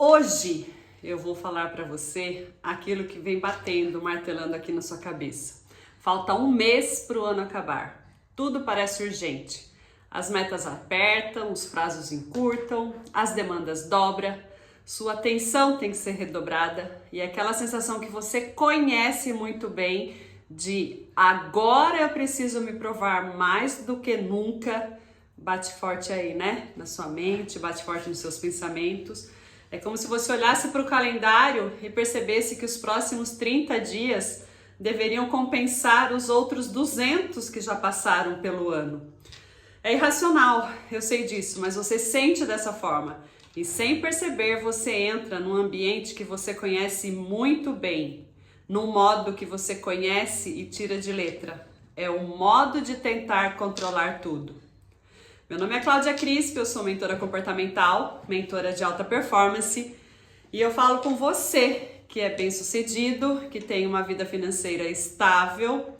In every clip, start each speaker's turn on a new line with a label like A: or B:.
A: Hoje eu vou falar para você aquilo que vem batendo, martelando aqui na sua cabeça. Falta um mês para o ano acabar. Tudo parece urgente. As metas apertam, os prazos encurtam, as demandas dobram, sua atenção tem que ser redobrada e aquela sensação que você conhece muito bem de agora eu preciso me provar mais do que nunca, bate forte aí, né? Na sua mente, bate forte nos seus pensamentos. É como se você olhasse para o calendário e percebesse que os próximos 30 dias deveriam compensar os outros 200 que já passaram pelo ano. É irracional, eu sei disso, mas você sente dessa forma. E sem perceber, você entra num ambiente que você conhece muito bem, num modo que você conhece e tira de letra. É o modo de tentar controlar tudo. Meu nome é Cláudia Crisp, eu sou mentora comportamental, mentora de alta performance e eu falo com você que é bem-sucedido, que tem uma vida financeira estável,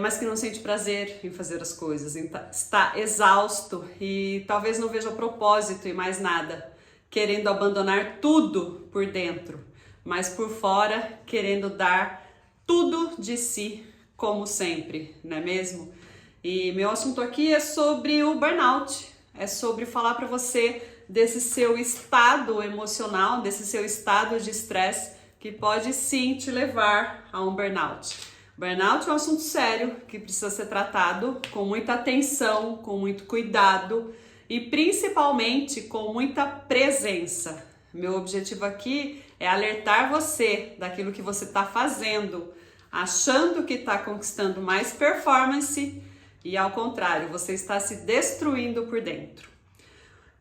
A: mas que não sente prazer em fazer as coisas, está exausto e talvez não veja propósito em mais nada, querendo abandonar tudo por dentro, mas por fora querendo dar tudo de si, como sempre, não é mesmo? E meu assunto aqui é sobre o burnout, é sobre falar para você desse seu estado emocional, desse seu estado de estresse que pode sim te levar a um burnout. Burnout é um assunto sério que precisa ser tratado com muita atenção, com muito cuidado e principalmente com muita presença. Meu objetivo aqui é alertar você daquilo que você está fazendo, achando que está conquistando mais performance e ao contrário, você está se destruindo por dentro.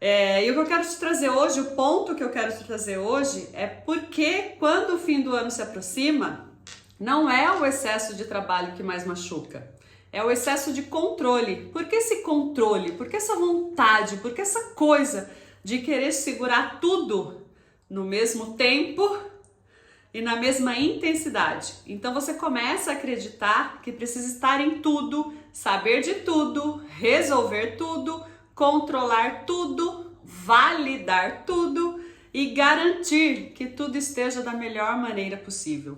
A: E o que eu quero te trazer hoje, o ponto que eu quero te trazer hoje é porque quando o fim do ano se aproxima, não é o excesso de trabalho que mais machuca, é o excesso de controle. Por que esse controle? Por que essa vontade? Por que essa coisa de querer segurar tudo no mesmo tempo e na mesma intensidade? Então você começa a acreditar que precisa estar em tudo, saber de tudo, resolver tudo, controlar tudo, validar tudo e garantir que tudo esteja da melhor maneira possível.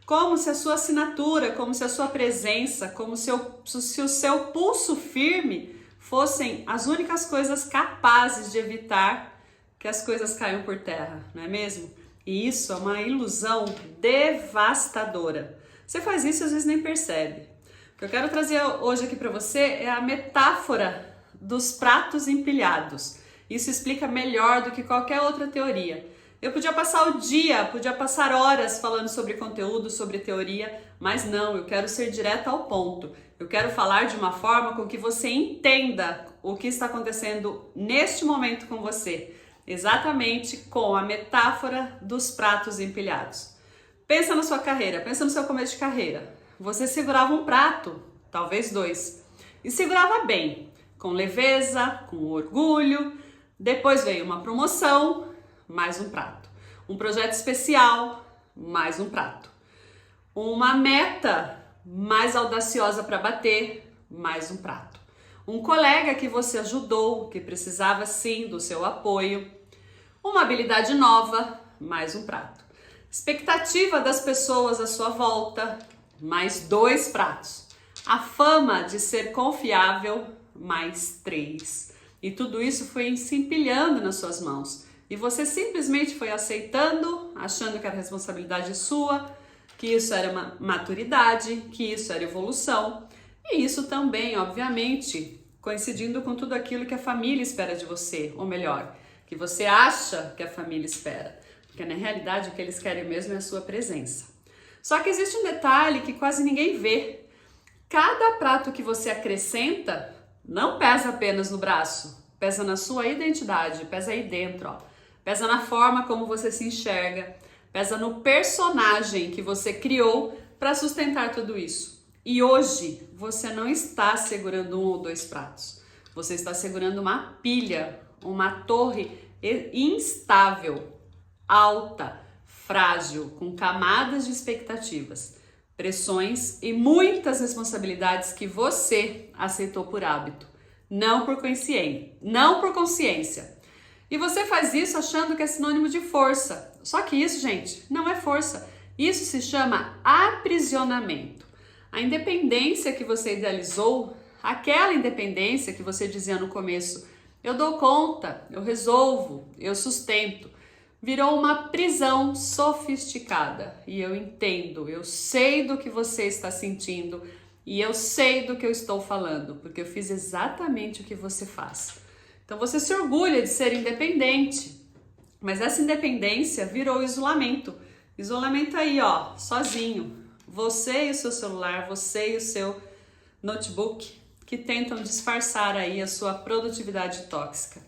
A: Como se a sua assinatura, como se a sua presença, como se o seu pulso firme fossem as únicas coisas capazes de evitar que as coisas caiam por terra, não é mesmo? E isso é uma ilusão devastadora. Você faz isso e às vezes nem percebe. O que eu quero trazer hoje aqui para você é a metáfora dos pratos empilhados. Isso explica melhor do que qualquer outra teoria. Eu podia passar o dia, podia passar horas falando sobre conteúdo, sobre teoria, mas não, eu quero ser direta ao ponto. Eu quero falar de uma forma com que você entenda o que está acontecendo neste momento com você. Exatamente com a metáfora dos pratos empilhados. Pensa na sua carreira, pensa no seu começo de carreira. Você segurava um prato, talvez dois, e segurava bem, com leveza, com orgulho. Depois veio uma promoção, mais um prato. Um projeto especial, mais um prato. Uma meta mais audaciosa para bater, mais um prato. Um colega que você ajudou, que precisava sim do seu apoio. Uma habilidade nova, mais um prato. Expectativa das pessoas à sua volta, mais 2 pratos. A fama de ser confiável, mais 3. E tudo isso foi se empilhando nas suas mãos. E você simplesmente foi aceitando, achando que era responsabilidade sua, que isso era uma maturidade, que isso era evolução. E isso também, obviamente, coincidindo com tudo aquilo que a família espera de você, ou melhor, que você acha que a família espera, porque na realidade o que eles querem mesmo é a sua presença. Só que existe um detalhe que quase ninguém vê. Cada prato que você acrescenta não pesa apenas no braço, pesa na sua identidade, pesa aí dentro, ó. Pesa na forma como você se enxerga, pesa no personagem que você criou para sustentar tudo isso. E hoje você não está segurando 1 ou 2 pratos, você está segurando uma pilha, uma torre instável, alta, frágil, com camadas de expectativas, pressões e muitas responsabilidades que você aceitou por hábito, não por consciência. E você faz isso achando que é sinônimo de força. Só que isso, gente, não é força. Isso se chama aprisionamento. A independência que você idealizou, aquela independência que você dizia no começo, eu dou conta, eu resolvo, eu sustento, virou uma prisão sofisticada. E eu entendo, eu sei do que você está sentindo e eu sei do que eu estou falando, porque eu fiz exatamente o que você faz. Então você se orgulha de ser independente, mas essa independência virou isolamento. Isolamento aí, ó, sozinho. Você e o seu celular, você e o seu notebook, que tentam disfarçar aí a sua produtividade tóxica.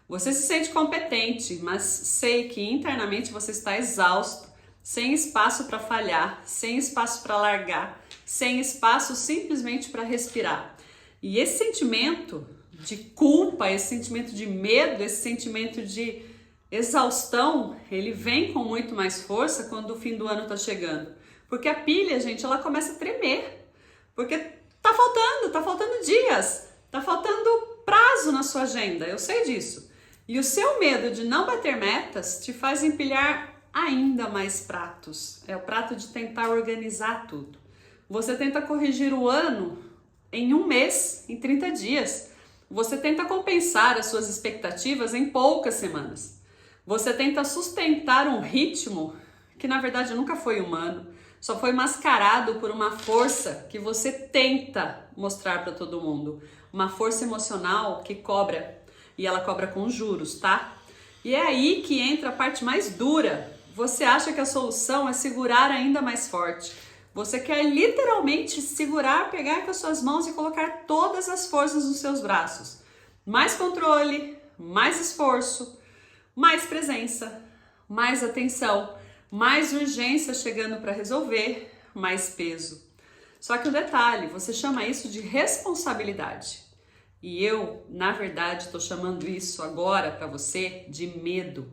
A: Você se sente competente, mas sei que internamente você está exausto, sem espaço para falhar, sem espaço para largar, sem espaço simplesmente para respirar. E esse sentimento de culpa, esse sentimento de medo, esse sentimento de exaustão, ele vem com muito mais força quando o fim do ano está chegando. Porque a pilha, gente, ela começa a tremer. Porque tá faltando dias, tá faltando prazo na sua agenda, eu sei disso. E o seu medo de não bater metas te faz empilhar ainda mais pratos. É o prato de tentar organizar tudo. Você tenta corrigir o ano em um mês, em 30 dias. Você tenta compensar as suas expectativas em poucas semanas. Você tenta sustentar um ritmo que na verdade nunca foi humano, só foi mascarado por uma força que você tenta mostrar para todo mundo. Uma força emocional que cobra, e ela cobra com juros, tá? E é aí que entra a parte mais dura. Você acha que a solução é segurar ainda mais forte. Você quer literalmente segurar, pegar com as suas mãos e colocar todas as forças nos seus braços. Mais controle, mais esforço, mais presença, mais atenção, mais urgência chegando para resolver, mais peso. Só que o detalhe, você chama isso de responsabilidade. E eu, na verdade, estou chamando isso agora para você de medo.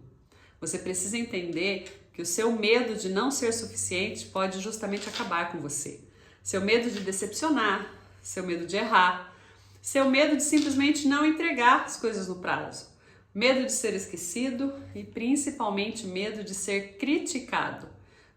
A: Você precisa entender que o seu medo de não ser suficiente pode justamente acabar com você. Seu medo de decepcionar, seu medo de errar, seu medo de simplesmente não entregar as coisas no prazo, medo de ser esquecido e principalmente medo de ser criticado.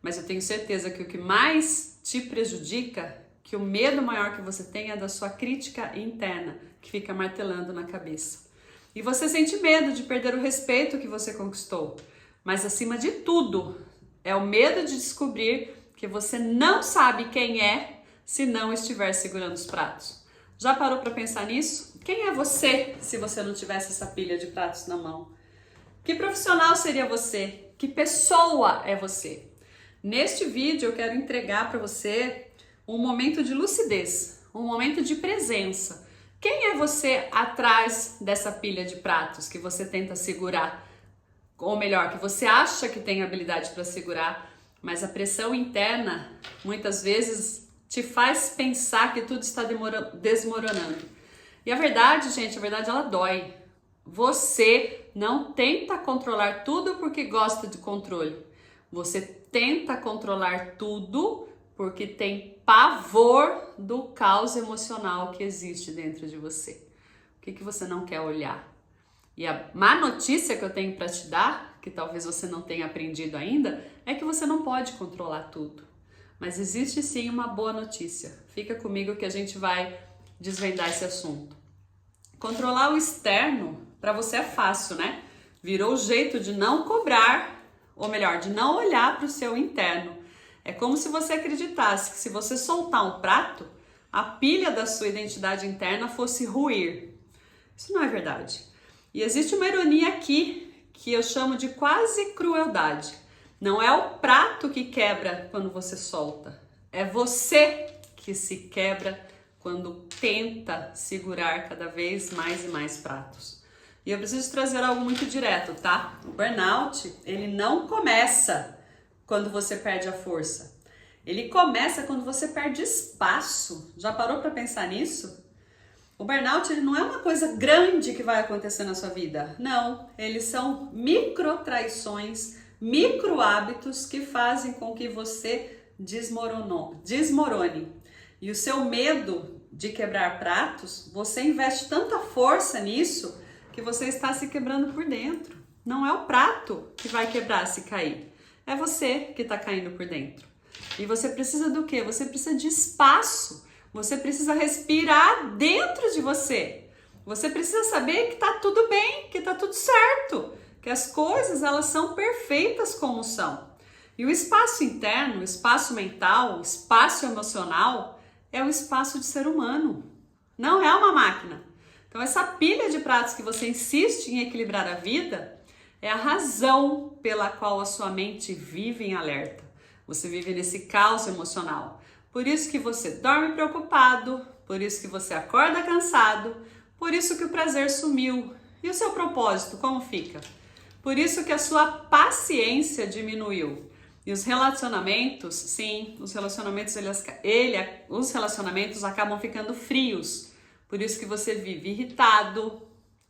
A: Mas eu tenho certeza que o que mais te prejudica, que o medo maior que você tem é da sua crítica interna, que fica martelando na cabeça. E você sente medo de perder o respeito que você conquistou. Mas acima de tudo, é o medo de descobrir que você não sabe quem é se não estiver segurando os pratos. Já parou para pensar nisso? Quem é você se você não tivesse essa pilha de pratos na mão? Que profissional seria você? Que pessoa é você? Neste vídeo eu quero entregar para você um momento de lucidez, um momento de presença. Quem é você atrás dessa pilha de pratos que você tenta segurar? Ou melhor, que você acha que tem habilidade para segurar, mas a pressão interna muitas vezes te faz pensar que tudo está desmoronando. E a verdade, gente, a verdade ela dói. Você não tenta controlar tudo porque gosta de controle. Você tenta controlar tudo porque tem pavor do caos emocional que existe dentro de você. O que você não quer olhar? E a má notícia que eu tenho para te dar, que talvez você não tenha aprendido ainda, é que você não pode controlar tudo. Mas existe sim uma boa notícia. Fica comigo que a gente vai desvendar esse assunto. Controlar o externo para você é fácil, né? Virou o jeito de não cobrar, ou melhor, de não olhar para o seu interno. É como se você acreditasse que se você soltar um prato, a pilha da sua identidade interna fosse ruir. Isso não é verdade. E existe uma ironia aqui que eu chamo de quase crueldade. Não é o prato que quebra quando você solta, é você que se quebra quando tenta segurar cada vez mais e mais pratos. E eu preciso trazer algo muito direto, tá? O burnout, ele não começa quando você perde a força. Ele começa quando você perde espaço. Já parou para pensar nisso? O burnout ele não é uma coisa grande que vai acontecer na sua vida. Não, eles são micro traições, micro hábitos que fazem com que você desmorone. E o seu medo de quebrar pratos, você investe tanta força nisso que você está se quebrando por dentro. Não é o prato que vai quebrar se cair. É você que está caindo por dentro. E você precisa do quê? Você precisa de espaço. Você precisa respirar dentro de você. Você precisa saber que está tudo bem, que está tudo certo, que as coisas elas são perfeitas como são. E o espaço interno, o espaço mental, o espaço emocional é o espaço de ser humano. Não é uma máquina. Então essa pilha de pratos que você insiste em equilibrar a vida é a razão pela qual a sua mente vive em alerta. Você vive nesse caos emocional. Por isso que você dorme preocupado, por isso que você acorda cansado, por isso que o prazer sumiu. E o seu propósito, como fica? Por isso que a sua paciência diminuiu. E os relacionamentos, sim, os relacionamentos acabam ficando frios. Por isso que você vive irritado,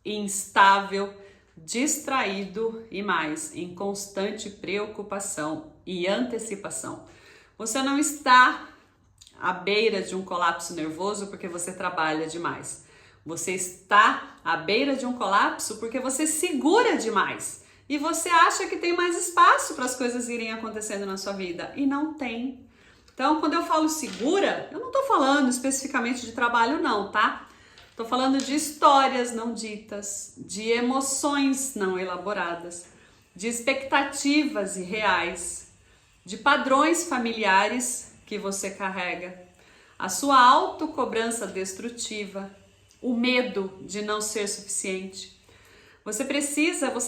A: instável, distraído e mais, em constante preocupação e antecipação. Você não está à beira de um colapso nervoso porque você trabalha demais. Você está à beira de um colapso porque você segura demais. E você acha que tem mais espaço para as coisas irem acontecendo na sua vida. E não tem. Então, quando eu falo segura, eu não estou falando especificamente de trabalho não, tá? Estou falando de histórias não ditas, de emoções não elaboradas, de expectativas irreais, de padrões familiares que você carrega, a sua autocobrança destrutiva, o medo de não ser suficiente. Você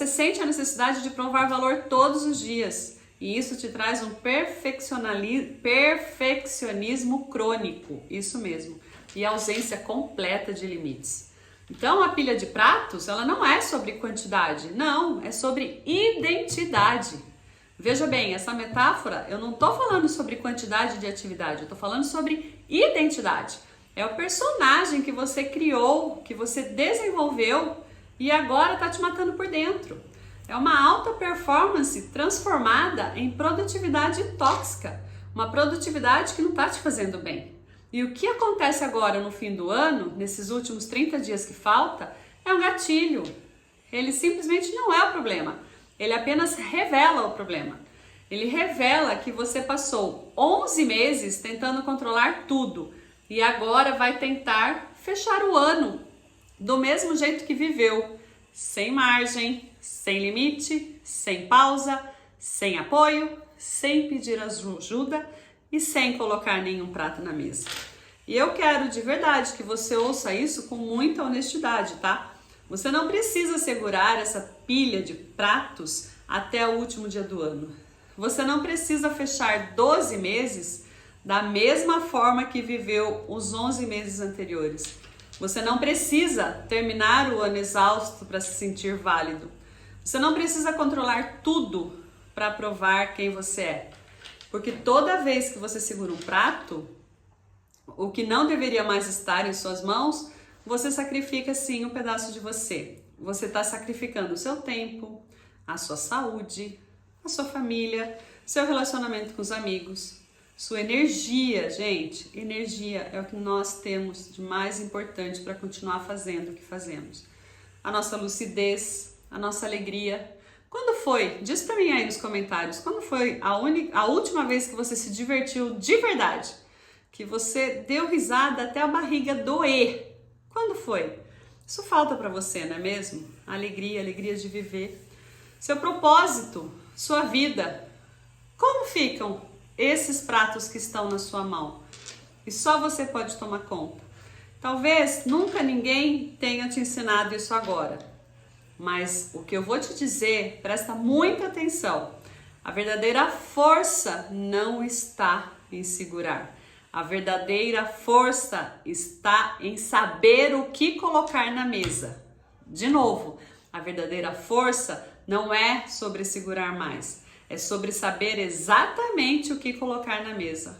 A: sente a necessidade de provar valor todos os dias e isso te traz um perfeccionismo crônico, isso mesmo, e ausência completa de limites. Então a pilha de pratos, ela não é sobre quantidade, não, é sobre identidade. Veja bem, essa metáfora, eu não estou falando sobre quantidade de atividade, eu estou falando sobre identidade. É o personagem que você criou, que você desenvolveu e agora está te matando por dentro. É uma alta performance transformada em produtividade tóxica, uma produtividade que não está te fazendo bem. E o que acontece agora no fim do ano, nesses últimos 30 dias que falta, é um gatilho. Ele simplesmente não é o problema, ele apenas revela o problema. Ele revela que você passou 11 meses tentando controlar tudo e agora vai tentar fechar o ano do mesmo jeito que viveu, sem margem, sem limite, sem pausa, sem apoio, sem pedir ajuda e sem colocar nenhum prato na mesa. E eu quero de verdade que você ouça isso com muita honestidade, tá? Você não precisa segurar essa pilha de pratos até o último dia do ano. Você não precisa fechar 12 meses da mesma forma que viveu os 11 meses anteriores. Você não precisa terminar o ano exausto para se sentir válido. Você não precisa controlar tudo para provar quem você é. Porque toda vez que você segura um prato, o que não deveria mais estar em suas mãos, você sacrifica sim um pedaço de você. Você está sacrificando o seu tempo, a sua saúde, a sua família, seu relacionamento com os amigos, sua energia, gente. Energia é o que nós temos de mais importante para continuar fazendo o que fazemos. A nossa lucidez, a nossa alegria. Quando foi? Diz para mim aí nos comentários, quando foi a última vez que você se divertiu de verdade? Que você deu risada até a barriga doer? Quando foi? Isso falta para você, não é mesmo? Alegria, alegria de viver. Seu propósito, sua vida. Como ficam esses pratos que estão na sua mão? E só você pode tomar conta. Talvez nunca ninguém tenha te ensinado isso agora. Mas o que eu vou te dizer, presta muita atenção. A verdadeira força não está em segurar. A verdadeira força está em saber o que colocar na mesa. De novo, a verdadeira força não é sobre segurar mais. É sobre saber exatamente o que colocar na mesa.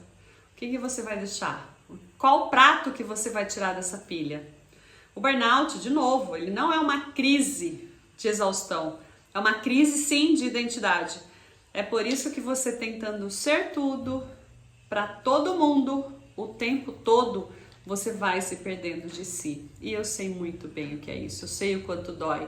A: O que você vai deixar? Qual prato que você vai tirar dessa pilha? O burnout, de novo, ele não é uma crise de exaustão. É uma crise, sim, de identidade. É por isso que você tentando ser tudo para todo mundo, o tempo todo, você vai se perdendo de si. E eu sei muito bem o que é isso. Eu sei o quanto dói.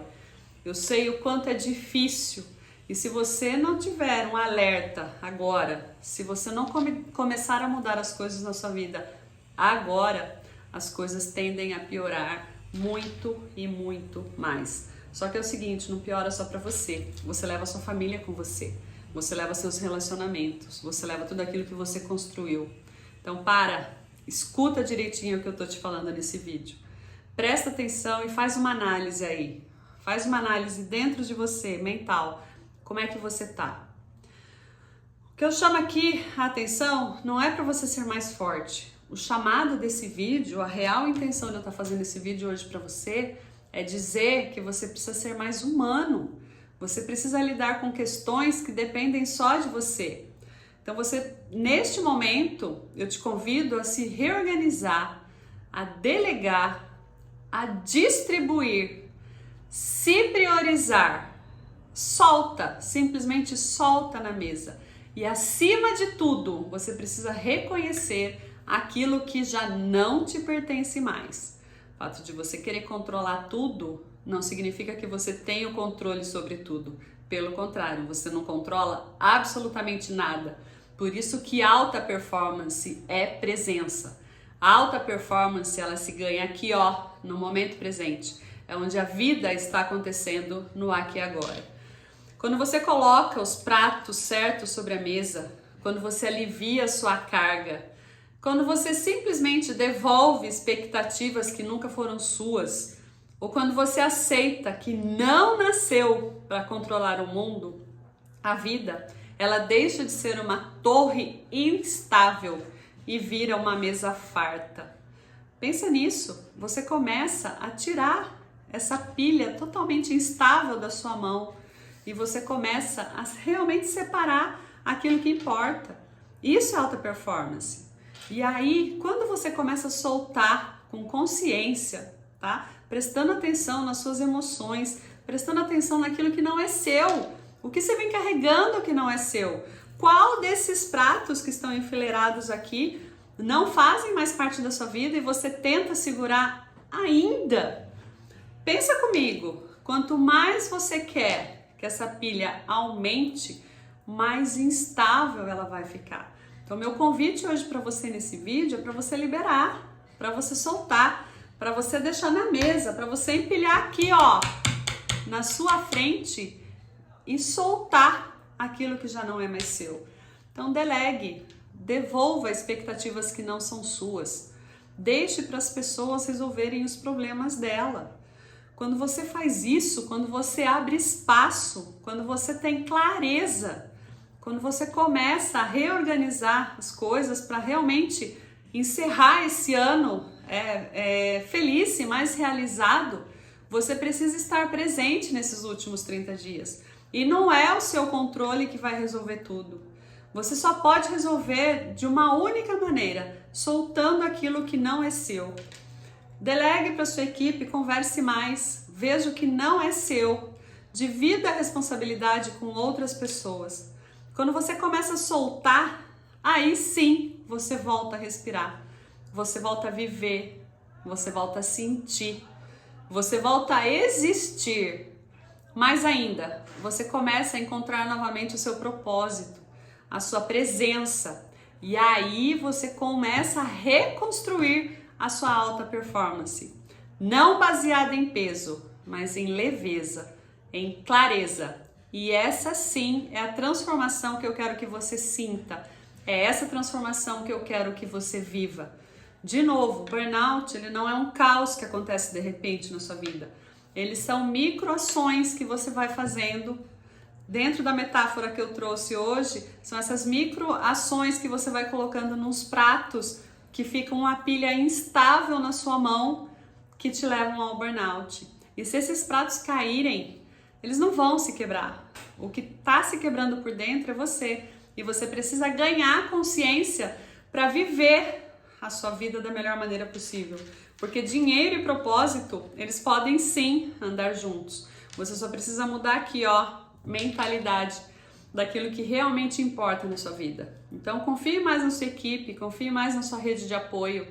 A: eu sei o quanto é difícil. E se você não tiver um alerta agora, se você não começar a mudar as coisas na sua vida agora, as coisas tendem a piorar muito e muito mais. Só que é o seguinte, não piora só para você. Você leva a sua família com você. Você leva seus relacionamentos. Você leva tudo aquilo que você construiu. Então escuta direitinho o que eu tô te falando nesse vídeo. Presta atenção e faz uma análise aí. Faz uma análise dentro de você, mental. Como é que você tá? O que eu chamo aqui a atenção não é para você ser mais forte. O chamado desse vídeo, a real intenção de eu estar fazendo esse vídeo hoje para você é dizer que você precisa ser mais humano. Você precisa lidar com questões que dependem só de você. Então neste momento, eu te convido a se reorganizar, a delegar, a distribuir, se priorizar. Solta, simplesmente solta na mesa. E acima de tudo, você precisa reconhecer aquilo que já não te pertence mais. O fato de você querer controlar tudo não significa que você tenha o controle sobre tudo. Pelo contrário, você não controla absolutamente nada. Por isso que alta performance é presença. A alta performance, ela se ganha aqui, ó, no momento presente. É onde a vida está acontecendo no aqui e agora. Quando você coloca os pratos certos sobre a mesa, quando você alivia a sua carga, quando você simplesmente devolve expectativas que nunca foram suas, ou quando você aceita que não nasceu para controlar o mundo, a vida, ela deixa de ser uma torre instável e vira uma mesa farta. Pensa nisso, você começa a tirar essa pilha totalmente instável da sua mão e você começa a realmente separar aquilo que importa. Isso é alta performance. E aí, quando você começa a soltar com consciência, tá? Prestando atenção nas suas emoções, prestando atenção naquilo que não é seu, o que você vem carregando que não é seu. Qual desses pratos que estão enfileirados aqui não fazem mais parte da sua vida e você tenta segurar ainda? Pensa comigo, quanto mais você quer que essa pilha aumente, mais instável ela vai ficar. Então, meu convite hoje para você nesse vídeo é para você liberar, para você soltar, para você deixar na mesa, para você empilhar aqui, ó, na sua frente e soltar aquilo que já não é mais seu. Então, delegue, devolva expectativas que não são suas. Deixe para as pessoas resolverem os problemas dela. Quando você faz isso, quando você abre espaço, quando você tem clareza, quando você começa a reorganizar as coisas para realmente encerrar esse ano feliz e mais realizado, você precisa estar presente nesses últimos 30 dias. E não é o seu controle que vai resolver tudo. Você só pode resolver de uma única maneira, soltando aquilo que não é seu. Delegue para sua equipe, converse mais, veja o que não é seu, divida a responsabilidade com outras pessoas. Quando você começa a soltar, aí sim você volta a respirar, você volta a viver, você volta a sentir, você volta a existir. Mais ainda, você começa a encontrar novamente o seu propósito, a sua presença, e aí você começa a reconstruir a sua alta performance, não baseada em peso, mas em leveza, em clareza. E essa sim é a transformação que eu quero que você sinta, é essa transformação que eu quero que você viva. De novo, o burnout, ele não é um caos que acontece de repente na sua vida, eles são microações que você vai fazendo. Dentro da metáfora que eu trouxe hoje, são essas microações que você vai colocando nos pratos que fica uma pilha instável na sua mão que te levam ao burnout. E se esses pratos caírem, eles não vão se quebrar. O que está se quebrando por dentro é você. E você precisa ganhar consciência para viver a sua vida da melhor maneira possível. Porque dinheiro e propósito, eles podem sim andar juntos. Você só precisa mudar aqui, ó, mentalidade daquilo que realmente importa na sua vida. Então, confie mais na sua equipe, confie mais na sua rede de apoio,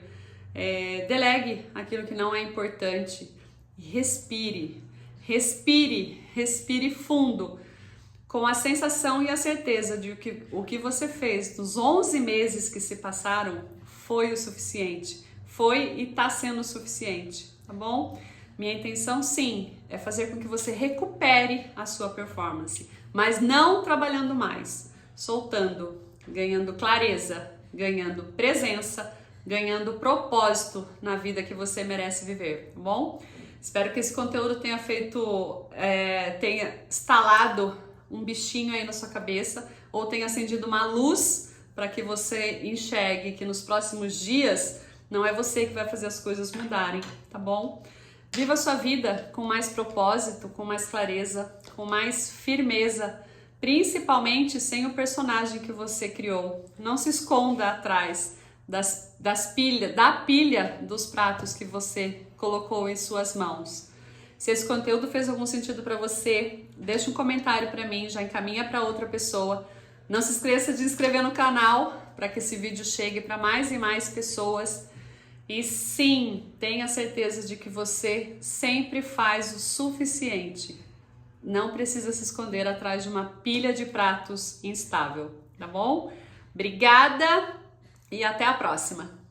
A: delegue aquilo que não é importante e respire, respire, respire fundo, com a sensação e a certeza de que o que você fez nos 11 meses que se passaram foi o suficiente, foi e está sendo o suficiente, tá bom? Minha intenção, sim, é fazer com que você recupere a sua performance, mas não trabalhando mais, soltando, ganhando clareza, ganhando presença, ganhando propósito na vida que você merece viver, tá bom? Espero que esse conteúdo tenha tenha instalado um bichinho aí na sua cabeça ou tenha acendido uma luz para que você enxergue que nos próximos dias não é você que vai fazer as coisas mudarem, tá bom? Viva a sua vida com mais propósito, com mais clareza, com mais firmeza, principalmente sem o personagem que você criou. Não se esconda atrás da pilha dos pratos que você colocou em suas mãos. Se esse conteúdo fez algum sentido para você, deixa um comentário para mim, já encaminha para outra pessoa. Não se esqueça de se inscrever no canal para que esse vídeo chegue para mais e mais pessoas. E sim, tenha certeza de que você sempre faz o suficiente. Não precisa se esconder atrás de uma pilha de pratos instável, tá bom? Obrigada e até a próxima!